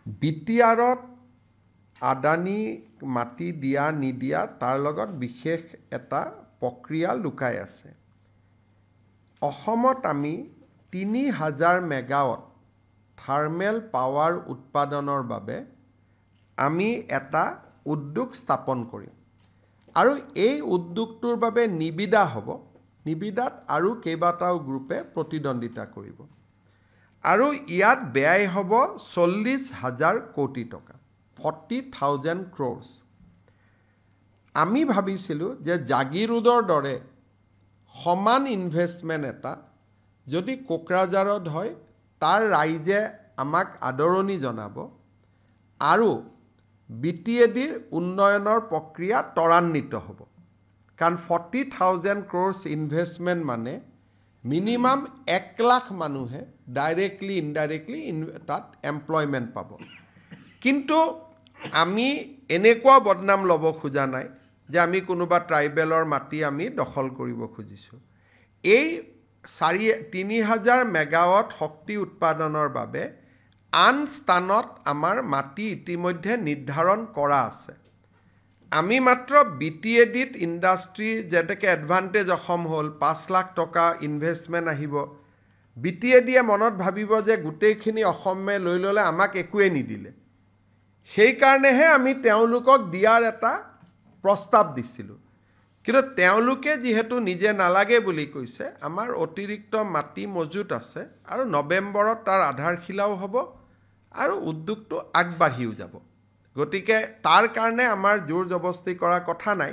বিটিআৰত আদানী মাটি দিয়া নিদিয়া তাৰ লগত বিশেষ এটা প্ৰক্ৰিয়া লুকাই আছে। অসমত আমি ৩০০০ মেগাৱাট থাৰ্মেল পাৱাৰ উৎপাদনৰ বাবে আমি এটা উদ্যোগ স্থাপন কৰিম আৰু এই উদ্যোগটোৰ বাবে নিবিদা হ'ব। নিবিদাত আৰু কেইবাটাও গ্ৰুপে প্ৰতিদ্বন্দ্বিতা কৰিব আৰু ইয়াত ব্যয় হ'ব ৪০,০০০ কোটি টকা, 40,000 crores। আমি ভাবিছিলোঁ যে জাগিৰোডৰ দৰে সমান ইনভেষ্টমেণ্ট এটা যদি কোকৰাঝাৰত হয়, তাৰ ৰাইজে আমাক আদৰণি জনাব আৰু বিটিএডিৰ উন্নয়নৰ প্ৰক্ৰিয়া ত্বৰান্বিত হ'ব। কাৰণ 40,000 crores ইনভেষ্টমেণ্ট মানে মিনিমাম 1 লাখ মানুহে ডাইৰেক্টলি ইনডাইৰেক্টলি তাত এমপ্লয়মেণ্ট পাব। কিন্তু আমি এনেকুৱা বদনাম ল'ব খোজা নাই যে আমি কোনোবা ট্ৰাইবেলৰ মাটি আমি দখল কৰিব খুজিছোঁ। এই ৩০০০ মেগাৱাট শক্তি উৎপাদনৰ বাবে আন স্থানত আমাৰ মাটি ইতিমধ্যে নিৰ্ধাৰণ কৰা আছে। আমি মাত্ৰ বিটিএডিত ইণ্ডাষ্ট্ৰী যেনেকৈ এডভান্টেজ অসম হ'ল, ৫ লাখ টকা ইনভেষ্টমেণ্ট আহিব। বিটিএডিয়ে মনত ভাবিব যে গোটেইখিনি অসমে লৈ ল'লে, আমাক একোৱে নিদিলে। সেইকাৰণেহে আমি তেওঁলোকক দিয়াৰ এটা প্ৰস্তাৱ দিছিলোঁ। কিন্তু তেওঁলোকে যিহেতু নিজে নালাগে বুলি কৈছে, আমাৰ অতিৰিক্ত মাটি মজুত আছে আৰু নৱেম্বৰত তাৰ আধাৰশিলাও হ'ব আৰু উদ্যোগটো আগবাঢ়িও যাব। গতিকে তাৰ কাৰণে আমাৰ জোৰ জবস্তি কৰা কথা নাই।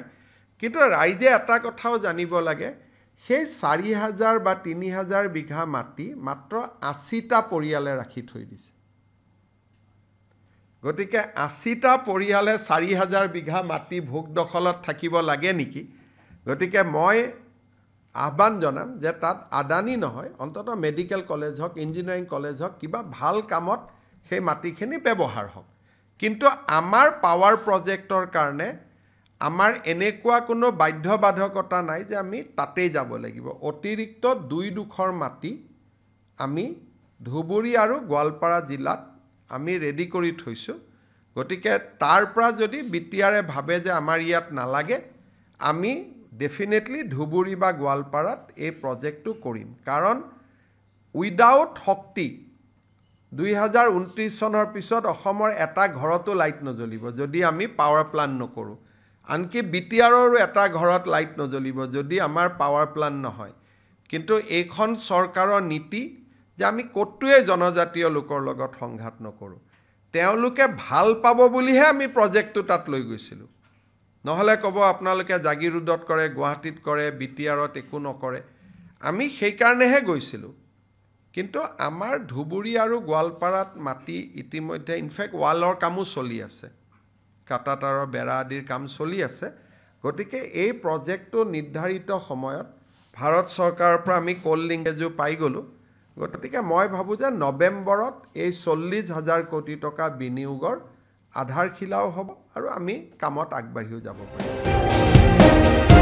কিন্তু ৰাইজে এটা কথাও জানিব লাগে, সেই ৪,০০০ বা ৩,০০০ বিঘা মাটি মাত্ৰ ৮০টা পৰিয়ালে ৰাখি থৈ দিছে। গতিকে ৮০টা পৰিয়ালে ৪,০০০ বিঘা মাটি ভোগ দখলত থাকিব লাগে নেকি? গতিকে মই আহ্বান জনাম যে তাত আদানী নহয়, অন্ততঃ মেডিকেল কলেজ হওক, ইঞ্জিনিয়াৰিং কলেজ হওক, কিবা ভাল কামত সেই মাটিখিনি ব্যৱহাৰ হওক। কিন্তু আমাৰ পাৱাৰ প্ৰজেক্টৰ কাৰণে আমাৰ এনেকুৱা কোনো বাধ্যবাধকতা নাই যে আমি তাতেই যাব লাগিব। অতিৰিক্ত 2ডোখৰ মাটি আমি ধুবুৰী আৰু গোৱালপাৰা জিলাত আমি ৰেডি কৰি থৈছোঁ। গতিকে তাৰ পৰা যদি বিটিআৰে ভাবে যে আমাৰ ইয়াত নালাগে, আমি ডেফিনেটলি ধুবুৰী বা গোৱালপাৰাত এই প্ৰজেক্টটো কৰিম। কাৰণ উইদাউট শক্তি 2029 চনৰ পিছত অসমৰ এটা ঘৰতো লাইট নজ্বলিব যদি আমি পাৱাৰ প্লান্ট নকৰোঁ। আনকি বিটিআৰৰো এটা ঘৰত লাইট নজ্বলিব যদি আমাৰ পাৱাৰ প্লান্ট নহয়। কিন্তু এইখন চৰকাৰৰ নীতি যে আমি ক'তোৱে জনজাতীয় লোকৰ লগত সংঘাত নকৰোঁ। তেওঁলোকে ভাল পাব বুলিহে আমি প্ৰজেক্টটো তাত লৈ গৈছিলোঁ। নহ'লে ক'ব আপোনালোকে জাগিৰোডত কৰে, গুৱাহাটীত কৰে, বিটিআৰত একো নকৰে। আমি সেইকাৰণেহে গৈছিলোঁ। কিন্তু আমাৰ ধুবুৰী আৰু গোৱালপাৰাত মাটি ইতিমধ্যে ইনফেক্ট ৱালৰ কামো চলি আছে, কাটাতাৰৰ বেৰা আদিৰ কাম চলি আছে। গতিকে এই প্ৰজেক্টটো নিৰ্ধাৰিত সময়ত ভাৰত চৰকাৰৰ পৰা আমি কোল্ড লিংকেজো পাই গ'লোঁ। গতিকে মই ভাবোঁ যে নৱেম্বৰত এই ৪০,০০০ কোটি টকা বিনিয়োগৰ আধাৰশিলাও হ'ব আৰু আমি কামত আগবাঢ়িও যাব পাৰিম।